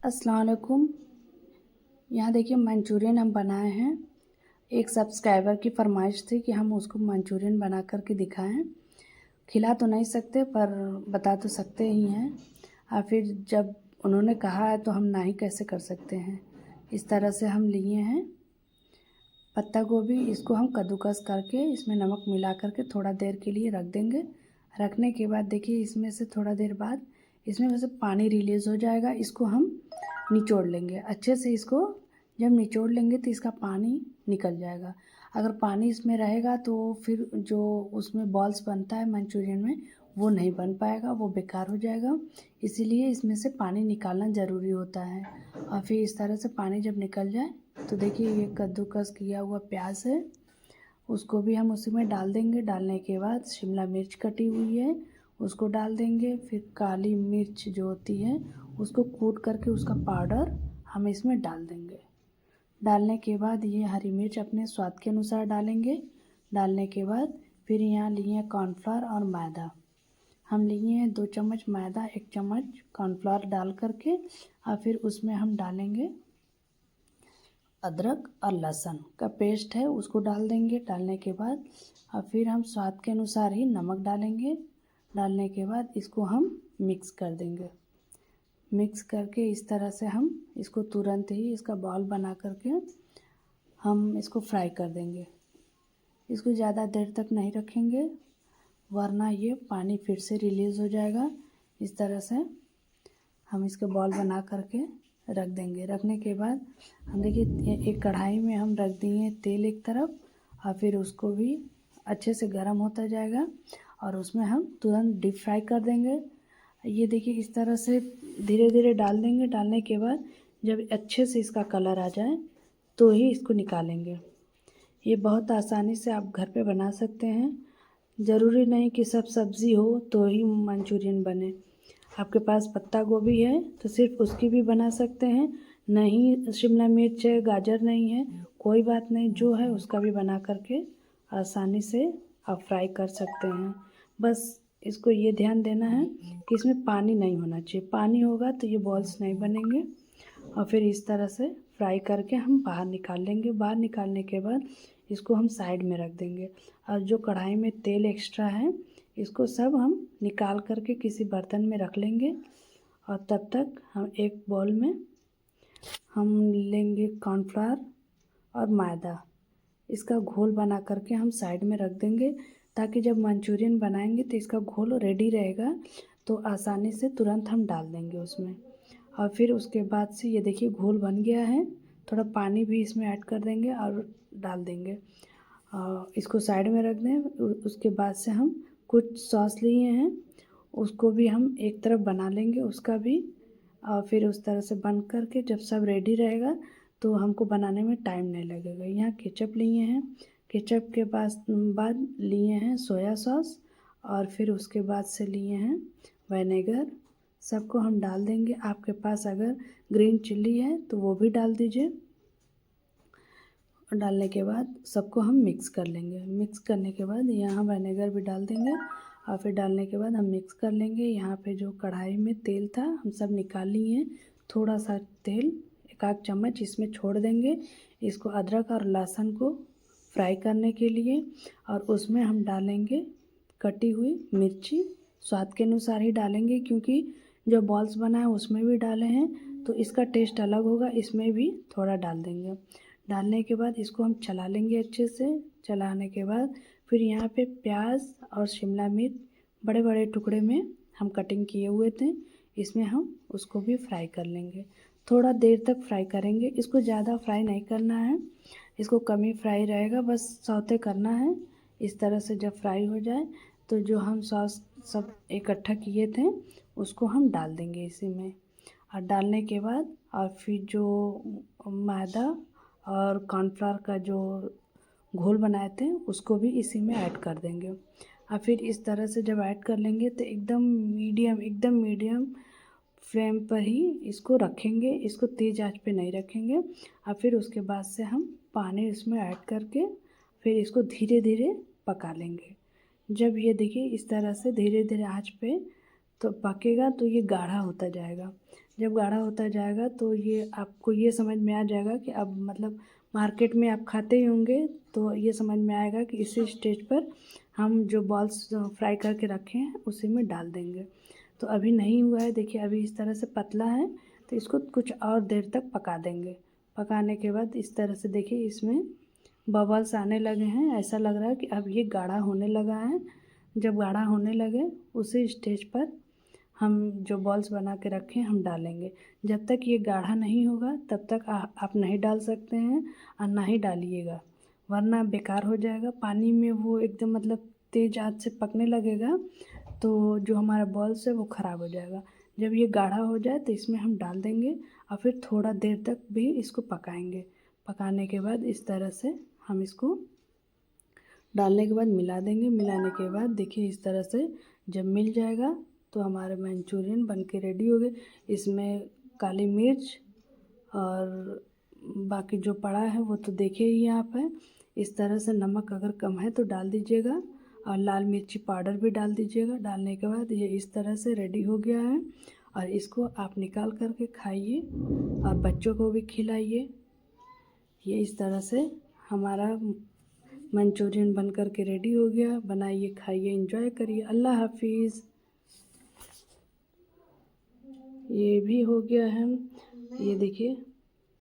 अस्सलाम वालेकुम। यहाँ देखिए मंचूरियन हम बनाए हैं। एक सब्सक्राइबर की फरमाइश थी कि हम उसको मंचूरियन बना कर के दिखाएं। खिला तो नहीं सकते पर बता तो सकते ही हैं, और फिर जब उन्होंने कहा है तो हम ना ही कैसे कर सकते हैं। इस तरह से हम लिए हैं पत्ता गोभी। इसको हम कद्दूकस करके इसमें नमक मिला करके थोड़ा देर के लिए रख देंगे। रखने के बाद देखिए इसमें से थोड़ा देर बाद इसमें वैसे पानी रिलीज़ हो जाएगा। इसको हम निचोड़ लेंगे अच्छे से। इसको जब निचोड़ लेंगे तो इसका पानी निकल जाएगा। अगर पानी इसमें रहेगा तो फिर जो उसमें बॉल्स बनता है मंचूरियन में वो नहीं बन पाएगा, वो बेकार हो जाएगा। इसीलिए इसमें से पानी निकालना ज़रूरी होता है। और फिर इस तरह से पानी जब निकल जाए तो देखिए ये कद्दूकस किया हुआ प्याज है, उसको भी हम उसी में डाल देंगे। डालने के बाद शिमला मिर्च कटी हुई है उसको डाल देंगे। फिर काली मिर्च जो होती है उसको कूट करके उसका पाउडर हम इसमें डाल देंगे। डालने के बाद ये हरी मिर्च अपने स्वाद के अनुसार डालेंगे। डालने के बाद फिर यहाँ लिए कॉर्नफ्लोर और मैदा। हम लिए हैं 2 चम्मच मैदा, 1 चम्मच कॉर्नफ्लोर डाल करके, और फिर उसमें हम डालेंगे अदरक और लहसुन का पेस्ट है उसको डाल देंगे। डालने के बाद और फिर हम स्वाद के अनुसार ही नमक डालेंगे। डालने के बाद इसको हम मिक्स कर देंगे। मिक्स करके इस तरह से हम इसको तुरंत ही इसका बॉल बना करके हम इसको फ्राई कर देंगे। इसको ज़्यादा देर तक नहीं रखेंगे वरना ये पानी फिर से रिलीज़ हो जाएगा। इस तरह से हम इसके बॉल बना करके रख देंगे। रखने के बाद हम देखिए एक कढ़ाई में हम रख दिए तेल एक तरफ, और फिर उसको भी अच्छे से गर्म होता जाएगा और उसमें हम तुरंत डीप फ्राई कर देंगे। ये देखिए इस तरह से धीरे धीरे डाल देंगे। डालने के बाद जब अच्छे से इसका कलर आ जाए तो ही इसको निकालेंगे। ये बहुत आसानी से आप घर पे बना सकते हैं। ज़रूरी नहीं कि सब सब्ज़ी हो तो ही मंचूरियन बने। आपके पास पत्ता गोभी है तो सिर्फ उसकी भी बना सकते हैं। नहीं शिमला मिर्च है, गाजर नहीं है, कोई बात नहीं, जो है उसका भी बना करके आसानी से आप फ्राई कर सकते हैं। बस इसको ये ध्यान देना है कि इसमें पानी नहीं होना चाहिए। पानी होगा तो ये बॉल्स नहीं बनेंगे। और फिर इस तरह से फ्राई करके हम बाहर निकाल लेंगे। बाहर निकालने के बाद इसको हम साइड में रख देंगे। और जो कढ़ाई में तेल एक्स्ट्रा है इसको सब हम निकाल करके किसी बर्तन में रख लेंगे। और तब तक हम एक बाउल में हम लेंगे कॉर्नफ्लावर और मैदा। इसका घोल बना करके हम साइड में रख देंगे ताकि जब मंचूरियन बनाएंगे तो इसका घोल रेडी रहेगा तो आसानी से तुरंत हम डाल देंगे उसमें। और फिर उसके बाद से ये देखिए घोल बन गया है। थोड़ा पानी भी इसमें ऐड कर देंगे और डाल देंगे। इसको साइड में रख दें। उसके बाद से हम कुछ सॉस लिए हैं उसको भी हम एक तरफ बना लेंगे उसका भी। और फिर उस तरह से बन करके जब सब रेडी रहेगा तो हमको बनाने में टाइम नहीं लगेगा। यहाँ केचप लिए हैं। केचप के बाद लिए हैं सोया सॉस, और फिर उसके बाद से लिए हैं विनेगर। सबको हम डाल देंगे। आपके पास अगर ग्रीन चिल्ली है तो वो भी डाल दीजिए। डालने के बाद सबको हम मिक्स कर लेंगे। मिक्स करने के बाद यहाँ विनेगर भी डाल देंगे और फिर डालने के बाद हम मिक्स कर लेंगे। यहाँ पे जो कढ़ाई में तेल था हम सब निकाल लिए हैं। थोड़ा सा तेल 1 चम्मच इसमें छोड़ देंगे। इसको अदरक और लहसुन को फ्राई करने के लिए, और उसमें हम डालेंगे कटी हुई मिर्ची। स्वाद के अनुसार ही डालेंगे क्योंकि जो बॉल्स बना है उसमें भी डाले हैं तो इसका टेस्ट अलग होगा, इसमें भी थोड़ा डाल देंगे। डालने के बाद इसको हम चला लेंगे अच्छे से। चलाने के बाद फिर यहाँ पे प्याज और शिमला मिर्च बड़े बड़े टुकड़े में हम कटिंग किए हुए थे, इसमें हम उसको भी फ्राई कर लेंगे। थोड़ा देर तक फ्राई करेंगे। इसको ज़्यादा फ्राई नहीं करना है, इसको कम ही फ्राई रहेगा, बस सौते करना है। इस तरह से जब फ्राई हो जाए तो जो हम सॉस सब इकट्ठा किए थे उसको हम डाल देंगे इसी में। और डालने के बाद और फिर जो मैदा और कॉर्नफ्लावर का जो घोल बनाए थे उसको भी इसी में ऐड कर देंगे। और फिर इस तरह से जब ऐड कर लेंगे तो एकदम मीडियम फ्लेम पर ही इसको रखेंगे। इसको तेज़ आंच पे नहीं रखेंगे। और फिर उसके बाद से हम पानी इसमें ऐड करके फिर इसको धीरे धीरे पका लेंगे। जब ये देखिए इस तरह से धीरे धीरे आंच पे तो पकेगा तो ये गाढ़ा होता जाएगा। जब गाढ़ा होता जाएगा तो ये आपको ये समझ में आ जाएगा कि अब मतलब मार्केट में आप खाते ही होंगे, तो ये समझ में आएगा कि इसी स्टेज पर हम जो बॉल्स फ्राई करके रखे हैं उसी में डाल देंगे। तो अभी नहीं हुआ है, देखिए अभी इस तरह से पतला है, तो इसको कुछ और देर तक पका देंगे। पकाने के बाद इस तरह से देखिए इसमें बबल्स आने लगे हैं, ऐसा लग रहा है कि अब ये गाढ़ा होने लगा है। जब गाढ़ा होने लगे उसी स्टेज पर हम जो बॉल्स बना के रखे हैं हम डालेंगे। जब तक ये गाढ़ा नहीं होगा तब तक आप नहीं डाल सकते हैं और ना ही डालिएगा, वरना बेकार हो जाएगा। पानी में वो एकदम मतलब तेज़ आंच से पकने लगेगा तो जो हमारा बॉल्स है वो ख़राब हो जाएगा। जब ये गाढ़ा हो जाए तो इसमें हम डाल देंगे और फिर थोड़ा देर तक भी इसको पकाएंगे। पकाने के बाद इस तरह से हम इसको डालने के बाद मिला देंगे। मिलाने के बाद देखिए इस तरह से जब मिल जाएगा तो हमारे मंचूरियन बन के रेडी हो गए। इसमें काली मिर्च और बाकी जो पड़ा है वो तो देखिए ही आप है। इस तरह से नमक अगर कम है तो डाल दीजिएगा और लाल मिर्ची पाउडर भी डाल दीजिएगा। डालने के बाद ये इस तरह से रेडी हो गया है और इसको आप निकाल करके खाइए और बच्चों को भी खिलाइए। ये इस तरह से हमारा मंचूरियन बन कर के रेडी हो गया। बनाइए, खाइए, एंजॉय करिए। अल्लाह हाफिज़। ये भी हो गया है, ये देखिए